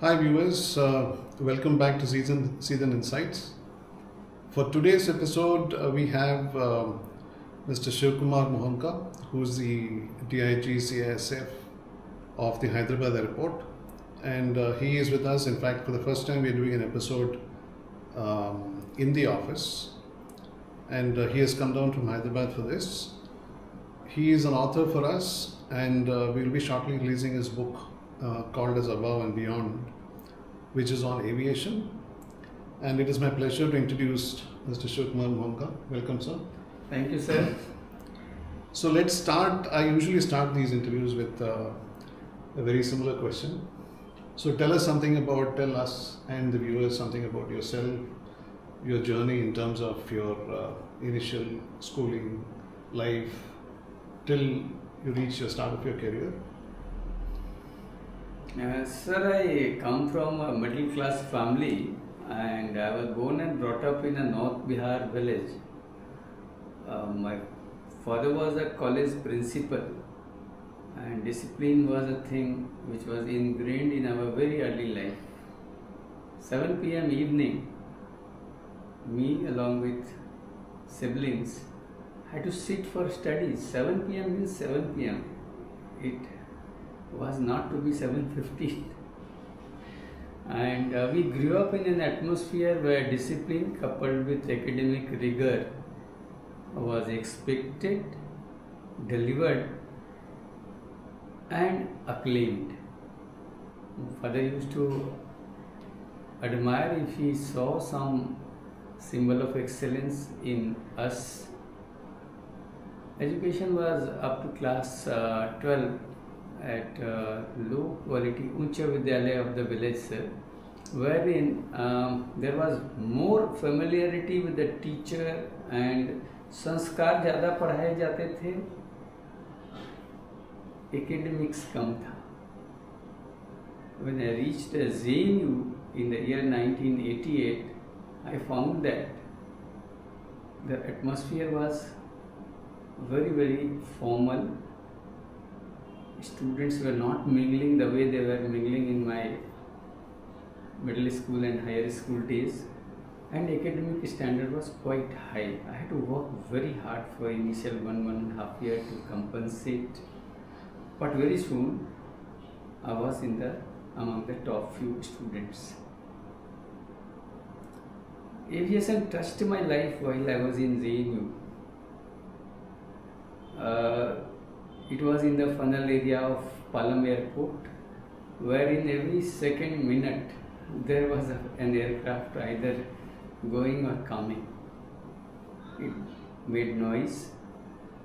Hi viewers, welcome back to Season Insights. For today's episode, we have Mr. Shiv Kumar Mohanka, who is the DIG CISF of the Hyderabad airport, and he is with us. In fact, for the first time, we are doing an episode in the office, and he has come down from Hyderabad for this. He is an author for us, and we will be shortly releasing his book called as Above and Beyond, which is on aviation. And it is my pleasure to introduce Mr. Shiv Kumar Mohanka. Welcome, sir. Thank you, sir. So let's start. I usually start these interviews with a very similar question. So tell us and the viewers something about yourself, your journey in terms of your initial schooling life till you reach the start of your career. Sir, I come from a middle class family and I was born and brought up in a North Bihar village. My father was a college principal and discipline was a thing which was ingrained in our very early life. 7 p.m. evening, me along with siblings had to sit for studies. 7 p.m. means 7 p.m. It was not to be 7:50, and we grew up in an atmosphere where discipline coupled with academic rigor was expected, delivered and acclaimed. Father used to admire if he saw some symbol of excellence in us. Education was up to class 12 at low quality Uncha Vidyalaya of the village, sir, wherein there was more familiarity with the teacher and संस्कार ज़्यादा पढ़ाए जाते थे, academics कम था. When I reached ZNU in the year 1988, I found that the atmosphere was very formal. Students were not mingling the way they were mingling in my middle school and higher school days, and academic standard was quite high. I had to work very hard for initial 1.5 year to compensate, but very soon I was among the top few students. Aviation touched my life while I was in ZNU. It was in the funnel area of Palam Airport, where in every second minute there was an aircraft either going or coming. It made noise,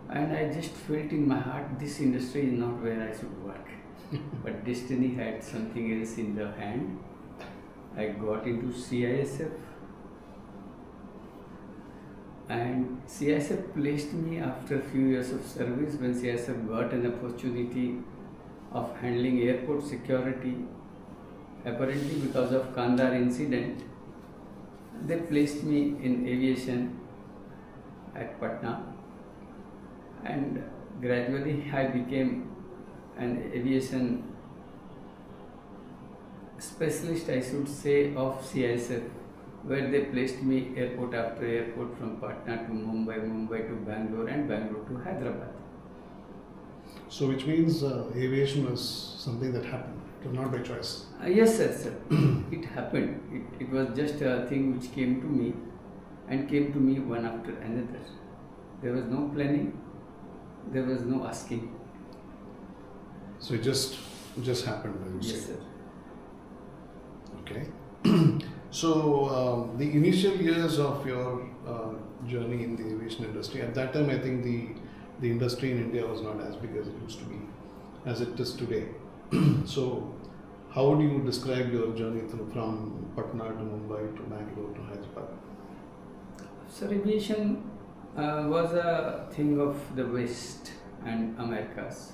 and I just felt in my heart, this industry is not where I should work. But destiny had something else in the hand. I got into CISF, and CISF placed me after a few years of service. When CISF got an opportunity of handling airport security, apparently because of Kandar incident, they placed me in aviation at Patna, and gradually I became an aviation specialist, I should say, of CISF, where they placed me airport after airport, from Patna to Mumbai, Mumbai to Bangalore, and Bangalore to Hyderabad. So which means aviation was something that happened, it was not by choice. Yes, sir. It happened. It was just a thing which came to me, and came to me one after another. There was no planning, there was no asking. So it just happened, as you Yes, say. sir. Okay. So the initial years of your journey in the aviation industry, at that time I think the industry in India was not as big as it used to be, as it is today. So how would you describe your journey from Patna to Mumbai to Bangalore to Hyderabad? So aviation was a thing of the West and Americas.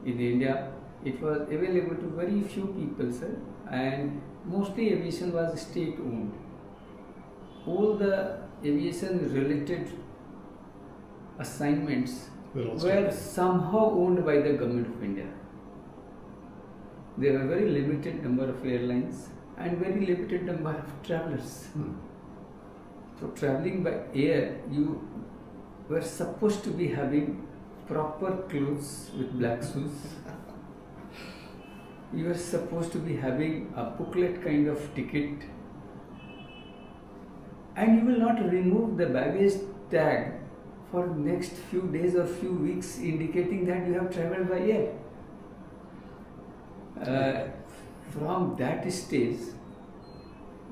In India, it was available to very few people, sir, and mostly aviation was state-owned. All the aviation-related assignments were somehow owned by the government of India. there are very limited number of airlines and very limited number of travelers. So traveling by air, you were supposed to be having proper clothes with black shoes. You were supposed to be having a booklet kind of ticket, and you will not remove the baggage tag for next few days or few weeks, indicating that you have traveled by air. From that stage,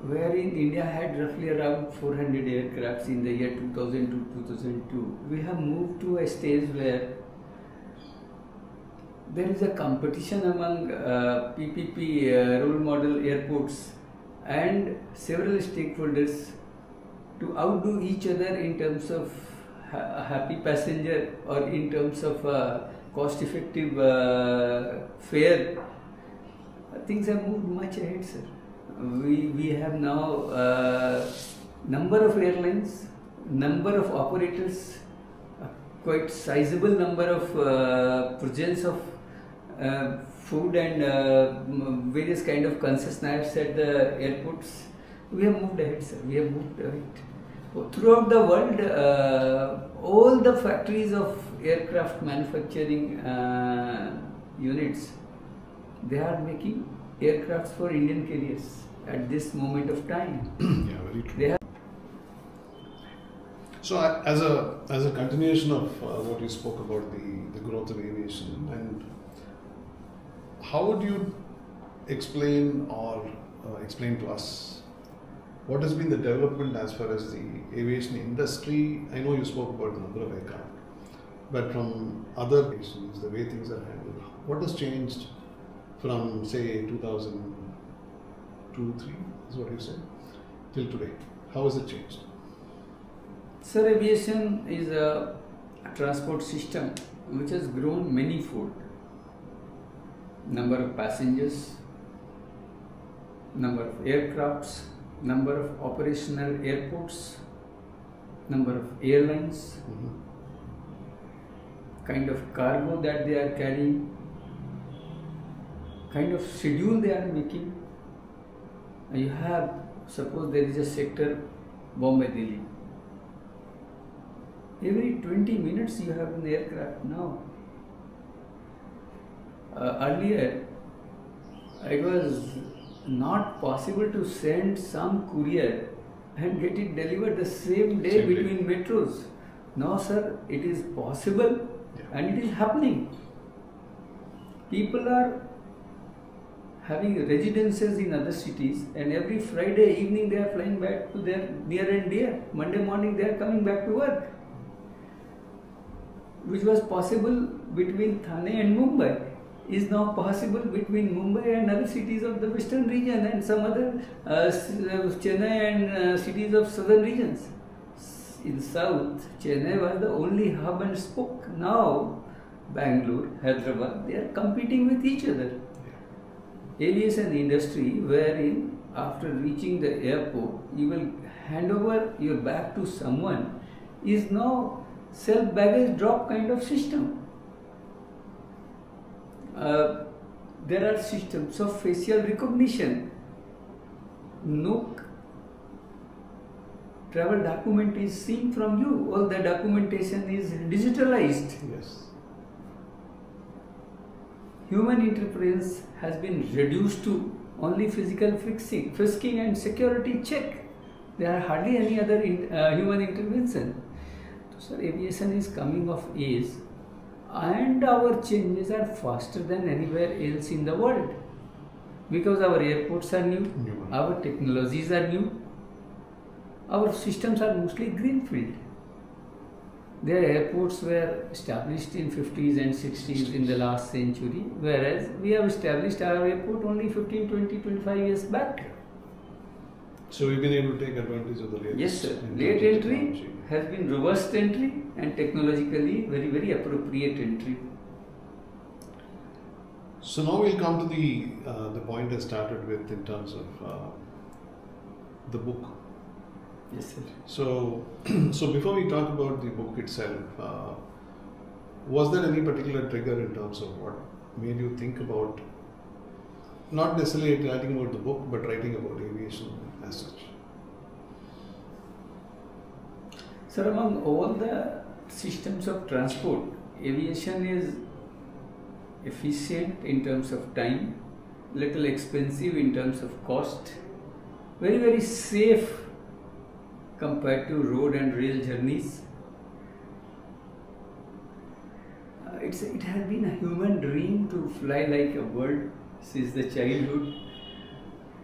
wherein India had roughly around 400 aircrafts in the year 2002, we have moved to a stage where there is a competition among PPP role model airports and several stakeholders to outdo each other in terms of happy passenger or in terms of cost effective fare. Things have moved much ahead, sir. We have now number of airlines, number of operators, quite sizable number of presence of food and various kind of concessionaires at the airports. We have moved ahead, sir. We have moved ahead. Throughout the world, all the factories of aircraft manufacturing units, they are making aircrafts for Indian carriers at this moment of time. Yeah, very true. So, as a continuation of what you spoke about the growth of aviation, and how would you explain to us what has been the development as far as the aviation industry? I know you spoke about the number of aircraft, but from other aviations, the way things are handled, what has changed from say 2002-3 is what you said till today? How has it changed? Sir, aviation is a transport system which has grown manifold. Number of passengers, number of aircrafts, number of operational airports, number of airlines, kind of cargo that they are carrying, kind of schedule they are making. You have, suppose there is a sector Bombay-Delhi. Every 20 minutes you have an aircraft now. Earlier, it was not possible to send some courier and get it delivered the same day between metros. Now, sir, it is possible and it is happening. People are having residences in other cities, and every Friday evening they are flying back to their near and dear. Monday morning they are coming back to work, which was possible between Thane and Mumbai, is now possible between Mumbai and other cities of the western region and some other Chennai and cities of southern regions. In south, Chennai was the only hub and spoke. Now, Bangalore, Hyderabad, they are competing with each other. Aviation industry, wherein after reaching the airport, you will hand over your bag to someone, is now self-baggage drop kind of system. There are systems of facial recognition. No travel document is seen from you. All the documentation is digitalized. Yes. Human Interference has been reduced to only physical frisking and security check. There are hardly any other human intervention. So, aviation is coming of age, and our changes are faster than anywhere else in the world, because our airports are new, our technologies are new, our systems are mostly greenfield. Their airports were established in 50s and 60s in the last century, whereas we have established our airport only 15, 20, 25 years back. So we've been able to take advantage of the latest. Yes, sir. Late entry has been robust entry and technologically very, very appropriate entry. So now we'll come to the point I started with in terms of the book. Yes, sir. So before we talk about the book itself, was there any particular trigger in terms of what made you think about Not necessarily writing about the book, but writing about aviation as such. Sir, among all the systems of transport, aviation is efficient in terms of time, little expensive in terms of cost, very very safe compared to road and rail journeys. It has been a human dream to fly like a bird since the childhood.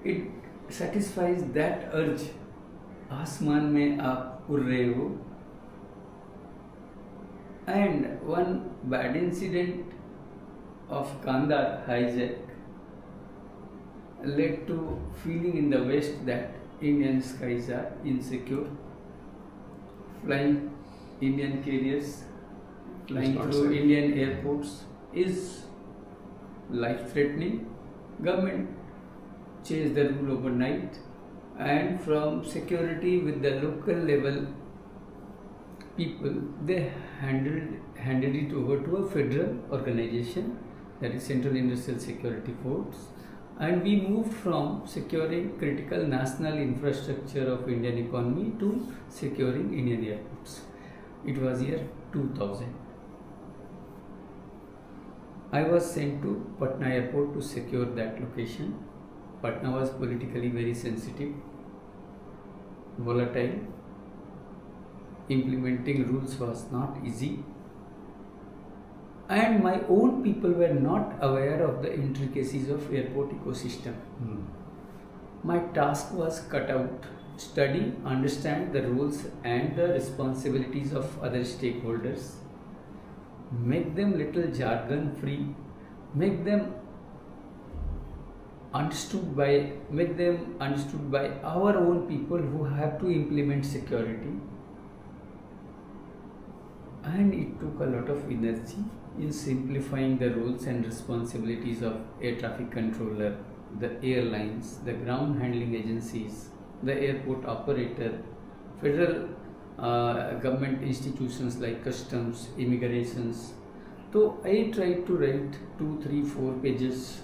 It satisfies that urge. आसमान में आप उड़ रहे हो. And one bad incident of Kandar hijack led to feeling in the West that Indian skies are insecure. Flying Indian carriers, flying through Indian airports is life-threatening. Government changed the rule overnight, and from security with the local level people, they handed it over to a federal organization, that is Central Industrial Security Force, and we moved from securing critical national infrastructure of Indian economy to securing Indian airports. It was year 2000. I was sent to Patna airport to secure that location. Patna was politically very sensitive, volatile. Implementing rules was not easy, and my own people were not aware of the intricacies of airport ecosystem. My task was cut out: study, understand the rules and the responsibilities of other stakeholders, make them little jargon free, make them understood by our own people who have to implement security. And it took a lot of energy in simplifying the roles and responsibilities of air traffic controller, the airlines, the ground handling agencies, the airport operator, federal government institutions like customs, immigrations. So I tried to write 2, 3, 4 pages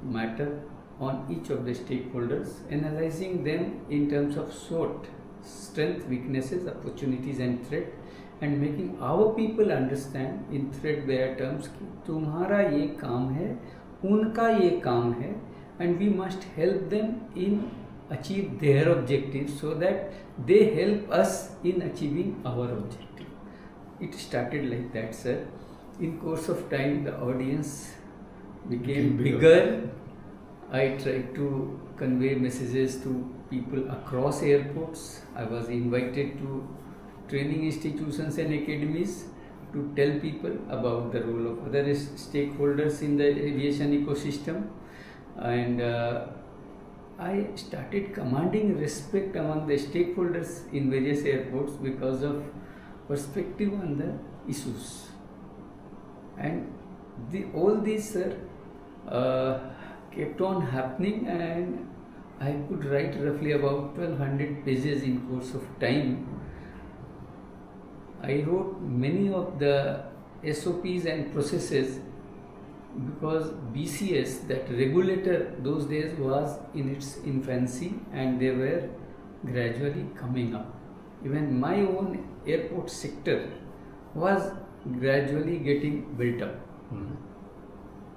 matter on each of the stakeholders, analyzing them in terms of SWOT, strength, weaknesses, opportunities and threat, and making our people understand in threadbare terms कि तुम्हारा ये काम है, उनका ये काम है, and we must help them in achieve their objectives so that they help us in achieving our objective. It started like that, sir. In course of time, the audience became bigger. I tried to convey messages to people across airports. I was invited to training institutions and academies to tell people about the role of other stakeholders in the aviation ecosystem, and I started commanding respect among the stakeholders in various airports because of perspective on the issues. And all these, sir, kept on happening, and I could write roughly about 1200 pages in course of time. I wrote many of the SOPs and processes because BCS, that regulator those days, was in its infancy and they were gradually coming up. Even my own airport sector was gradually getting built up.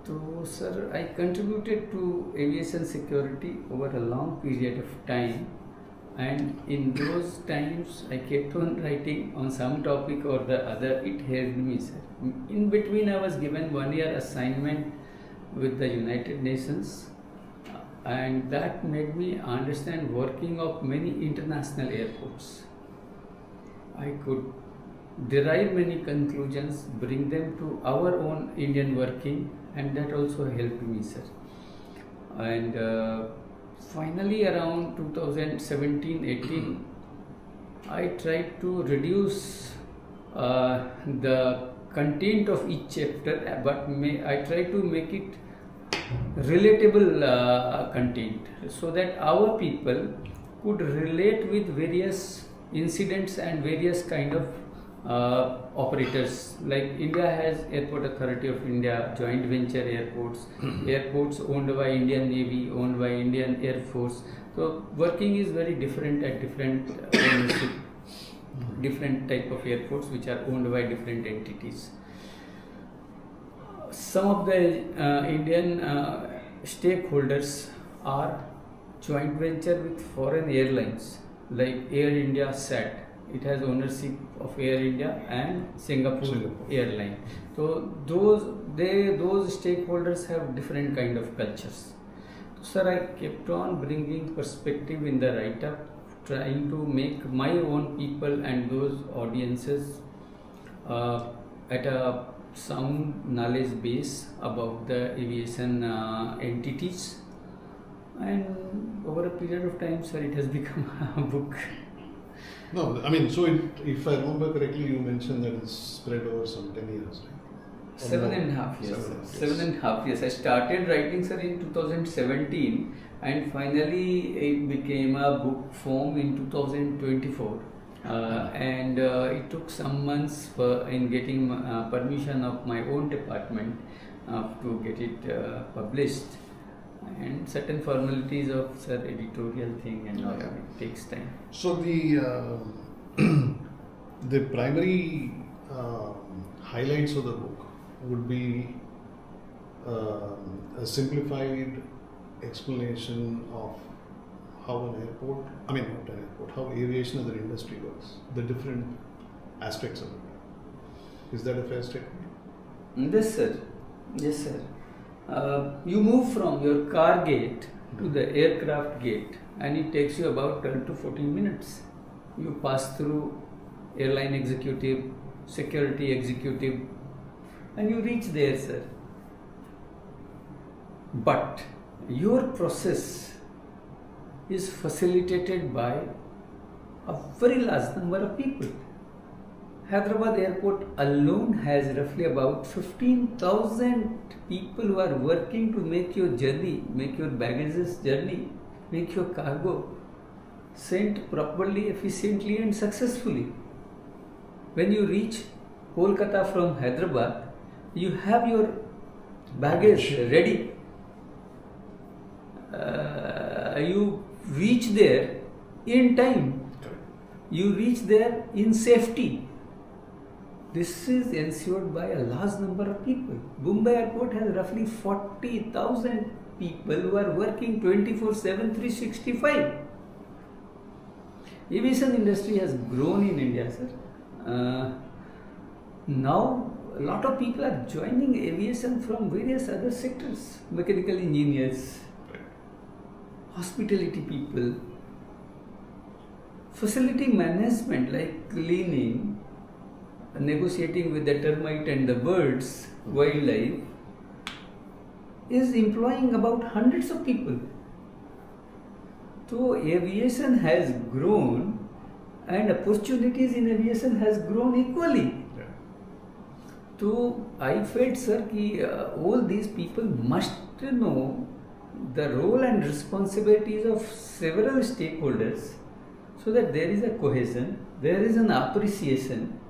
So, sir, I contributed to aviation security over a long period of time, and in those times I kept on writing on some topic or the other. It helped me, sir. In between, I was given 1 year assignment with the United Nations, and that made me understand working of many international airports. I could derive many conclusions, bring them to our own Indian working, and that also helped me, sir. And finally, around 2017-18, I tried to reduce the content of each chapter, but I tried to make it relatable content so that our people could relate with various incidents and various kind of operators. Like India has Airport Authority of India, joint venture airports, airports owned by Indian Navy, owned by Indian Air Force. So working is very different at different ownership, different type of airports which are owned by different entities. Some of the Indian stakeholders are joint venture with foreign airlines like Air India SAT. It has ownership of Air India and Singapore Airline. So those stakeholders have different kind of cultures. So sir, I kept on bringing perspective in the write-up, trying to make my own people and those audiences at a sound knowledge base about the aviation entities, and over a period of time, sir, it has become a book. No, I mean, so if I remember correctly, you mentioned that it's spread over some 10 years, right? 7.5 years. 7.5 years. I started writing, sir, in 2017, and finally it became a book form in 2024. And it took some months in getting permission of my own department to get it published, and certain formalities of editorial thing and all, it takes time. So the primary highlights of the book would be a simplified explanation of how an airport, not an airport, how aviation as an industry works, the different aspects of it. Is that a fair statement? Yes, sir. Yes, sir. You move from your car gate to the aircraft gate, and it takes you about 12 to 14 minutes. You pass through airline executive, security executive, and you reach there, sir. But your process is facilitated by a very large number of people. Hyderabad airport alone has roughly about 15,000 people who are working to make your journey, make your baggages journey, make your cargo sent properly, efficiently and successfully. When you reach Kolkata from Hyderabad, you have your baggage ready. You reach there in time. You reach there in safety. This is ensured by a large number of people. Mumbai airport has roughly 40,000 people who are working 24/7, 365. Aviation industry has grown in India, sir. Now a lot of people are joining aviation from various other sectors, mechanical engineers, hospitality people, facility management like cleaning, negotiating with the termite and the birds, wildlife, is employing about hundreds of people. So aviation has grown, and opportunities in aviation has grown equally. So I felt, sir, that all these people must know the role and responsibilities of several stakeholders, so that there is a cohesion, there is an appreciation,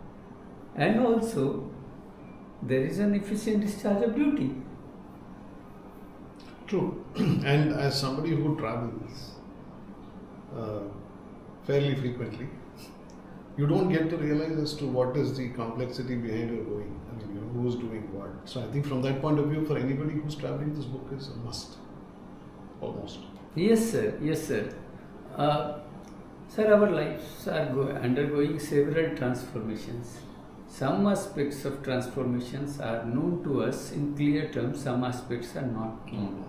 and also there is an efficient discharge of duty. True. And as somebody who travels fairly frequently, you don't get to realize as to what is the complexity behind your going. Who's doing what. So I think from that point of view, for anybody who's traveling, this book is a must. Almost. Yes, sir. Yes, sir. Sir, our lives are undergoing several transformations. Some aspects of transformations are known to us in clear terms, some aspects are not known.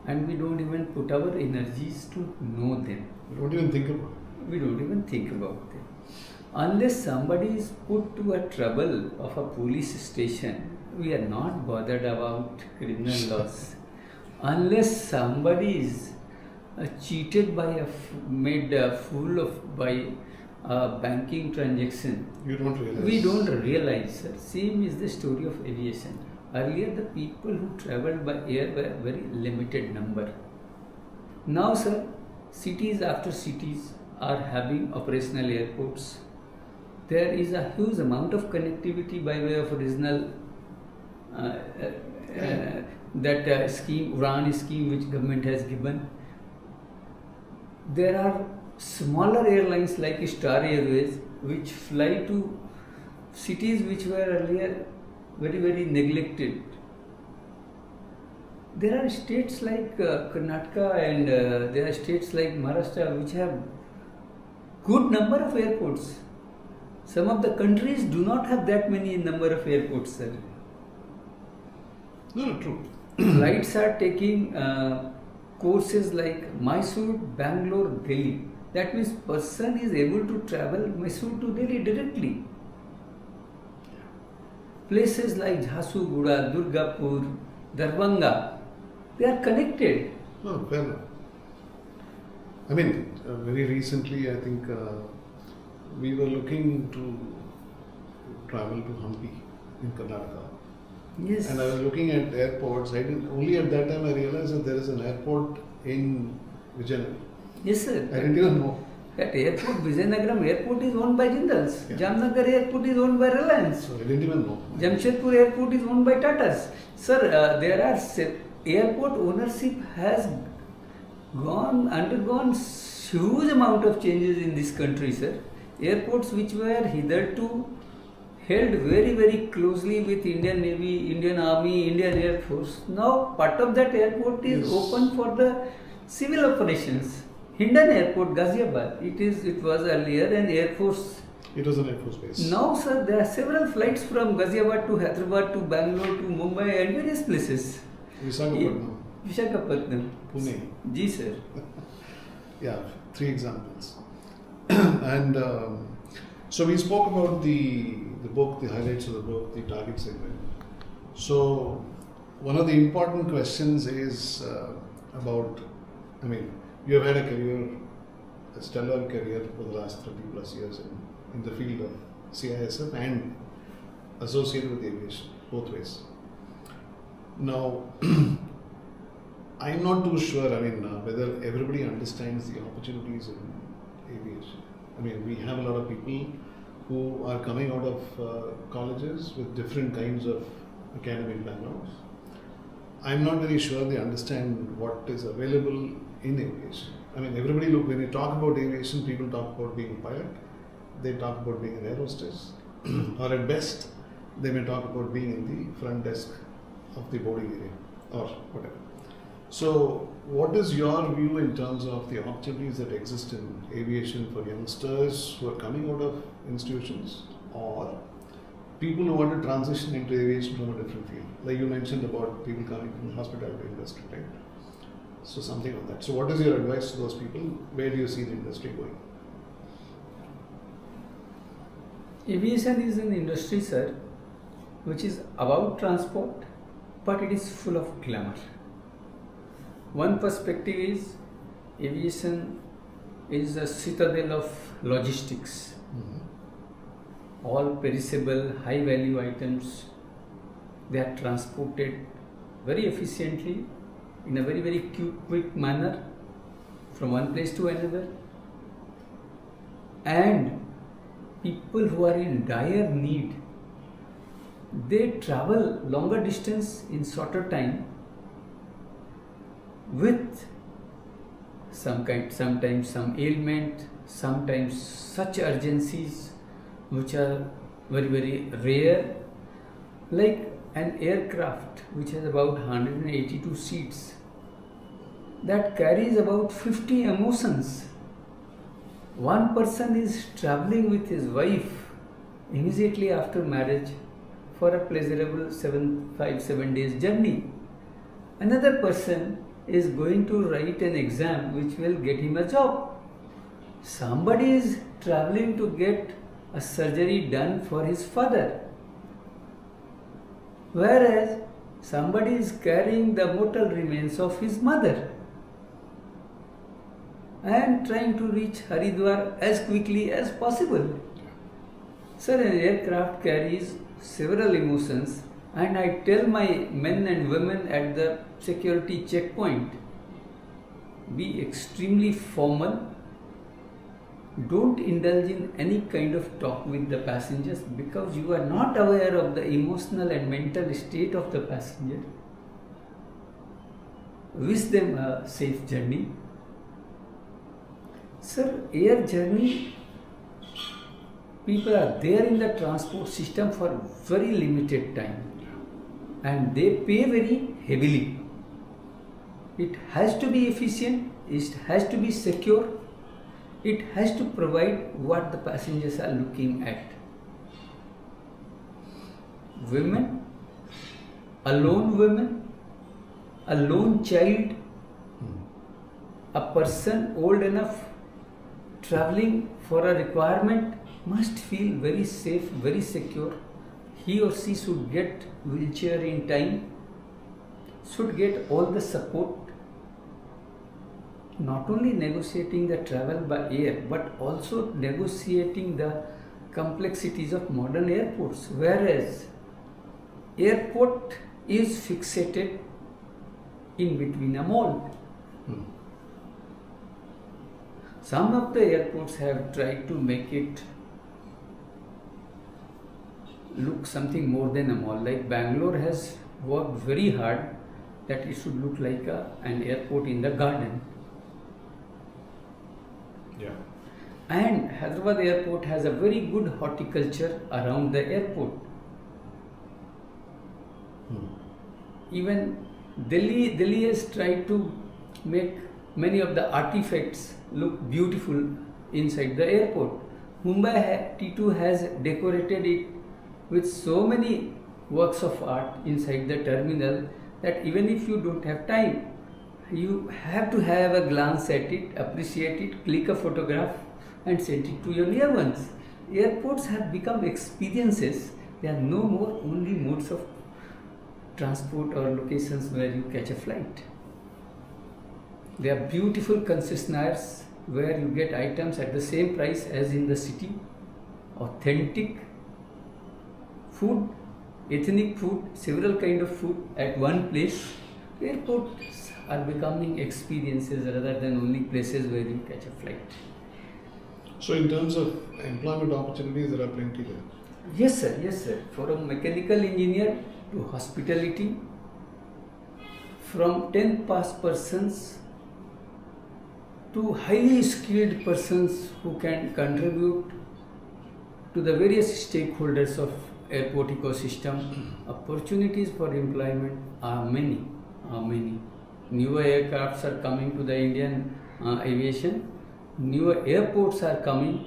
And we don't even put our energies to know them. We don't even think about them. Unless somebody is put to a trouble of a police station, we are not bothered about criminal laws. Unless somebody is cheated by made a fool of by a banking transaction, we don't realize. Sir. Same is the story of aviation. Earlier, the people who travelled by air were a very limited number. Now, sir, cities after cities are having operational airports. there is a huge amount of connectivity by way of regional uh, scheme, UDAN scheme, which government has given. There are smaller airlines like Star Airways, which fly to cities which were earlier very, very neglected. There are states like Karnataka and there are states like Maharashtra which have good number of airports. Some of the countries do not have that many number of airports, sir. No, true. Flights are taking courses like Mysore, Bangalore, Delhi. That means person is able to travel Mysore to Delhi directly. Places like Jharsuguda, Durgapur, Darbhanga, they are connected. No, well, I mean, very recently, I think we were looking to travel to Hampi in Karnataka. Yes. And I was looking at airports. Only at that time I realized that there is an airport in Vijayanagaram. Yes, sir. I didn't even know. That airport, Vijayanagaram airport, is owned by Jindals. Yeah. Jamnagar airport is owned by Reliance. So I didn't even know. Jamshedpur airport is owned by Tatas. Sir, there are airport ownership has undergone huge amount of changes in this country, sir. Airports which were hitherto held very, very closely with Indian Navy, Indian Army, Indian Air Force. Now part of that airport is open for the civil operations. Hindan Airport, Ghaziabad. It was earlier an Air Force. It was an Air Force base. Now, sir, there are several flights from Ghaziabad to Hyderabad to Bangalore to Mumbai and various places. Visakhapatnam. Pune. Ji, sir. Yeah, 3 examples. And so we spoke about the book, the highlights of the book, the target segment. So one of the important questions is about, I mean, you have had a stellar career for the last 30 plus years in the field of CISF and associated with aviation, both ways. Now, I'm not too sure, whether everybody understands the opportunities in aviation. I mean, we have a lot of people who are coming out of colleges with different kinds of academic backgrounds. I'm not very sure they understand what is available in aviation. I mean, everybody when you talk about aviation, people talk about being a pilot, they talk about being an air hostess, or at best, they may talk about being in the front desk of the boarding area, or whatever. So, what is your view in terms of the opportunities that exist in aviation for youngsters who are coming out of institutions, or people who want to transition into aviation from a different field? Like you mentioned about people coming from the hospitality industry, right? So something like that. So what is your advice to those people? Where do you see the industry going? Aviation is an industry, sir, which is about transport, but it is full of glamour. One perspective is aviation is a citadel of logistics. Mm-hmm. All perishable, high value items, they are transported very efficiently in a very, very quick manner from one place to another. And people who are in dire need, they travel longer distance in shorter time with sometimes some ailment, sometimes such urgencies which are very, very rare, like an aircraft which has about 182 seats that carries about 50 emotions. One person is traveling with his wife immediately after marriage for a pleasurable 5-7 days journey. Another person is going to write an exam which will get him a job. Somebody is traveling to get a surgery done for his father, whereas somebody is carrying the mortal remains of his mother and trying to reach Haridwar as quickly as possible. Sir, an aircraft carries several emotions, and I tell my men and women at the security checkpoint, be extremely formal, don't indulge in any kind of talk with the passengers because you are not aware of the emotional and mental state of the passenger. Wish them a safe journey. Sir, air journey, people are there in the transport system for very limited time and they pay very heavily. It has to be efficient, it has to be secure, it has to provide what the passengers are looking at. Women, a lone child, a person old enough traveling for a requirement must feel very safe, very secure. He or she should get wheelchair in time, should get all the support. Not only negotiating the travel by air, but also negotiating the complexities of modern airports, whereas airport is fixated in between a mall. Some of the airports have tried to make it look something more than a mall. Like Bangalore has worked very hard that it should look like an airport in the garden. Yeah. And Hyderabad airport has a very good horticulture around the airport. Even Delhi has tried to make many of the artifacts look beautiful inside the airport. Mumbai T2 has decorated it with so many works of art inside the terminal that even if you don't have time, you have to have a glance at it, appreciate it, click a photograph and send it to your near ones. Airports have become experiences. They are no more only modes of transport or locations where you catch a flight. They are beautiful concessionaires where you get items at the same price as in the city. Authentic food, ethnic food, several kind of food at one place. Airports are becoming experiences rather than only places where you catch a flight. So in terms of employment opportunities, there are plenty there. Yes sir, yes sir. From mechanical engineer to hospitality, from 10 past persons to highly skilled persons who can contribute to the various stakeholders of airport ecosystem. Opportunities for employment are many. Newer aircrafts are coming to the Indian aviation, newer airports are coming,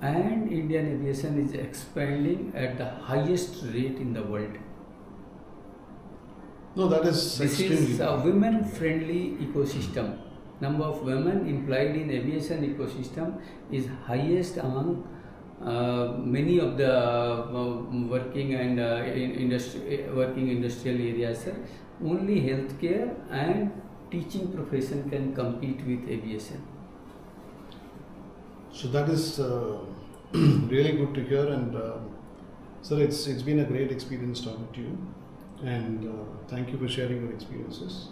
and Indian aviation is expanding at the highest rate in the world. No, that is This extremely is a women-friendly ecosystem. Number of women employed in aviation ecosystem is highest among many of the working and working industrial areas. Only healthcare and teaching profession can compete with aviation. So that is really good to hear, and sir, it's been a great experience talking to you, and thank you for sharing your experiences.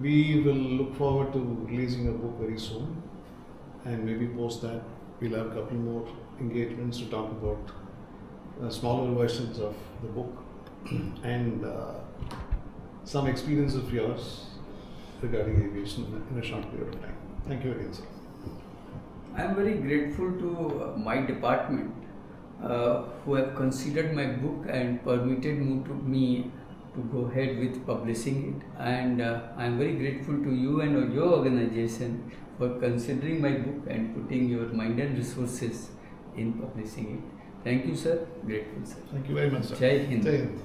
We will look forward to releasing a book very soon, and maybe post that we'll have a couple more engagements to talk about smaller versions of the book and some experience of yours regarding aviation in a short period of time. Thank you again, sir. I am very grateful to my department who have considered my book and permitted me to go ahead with publishing it, and I am very grateful to you and your organization for considering my book and putting your mind and resources in publishing it. Thank you, sir. Grateful, sir. Thank you very much, sir. Jai Hind. Jai Hind.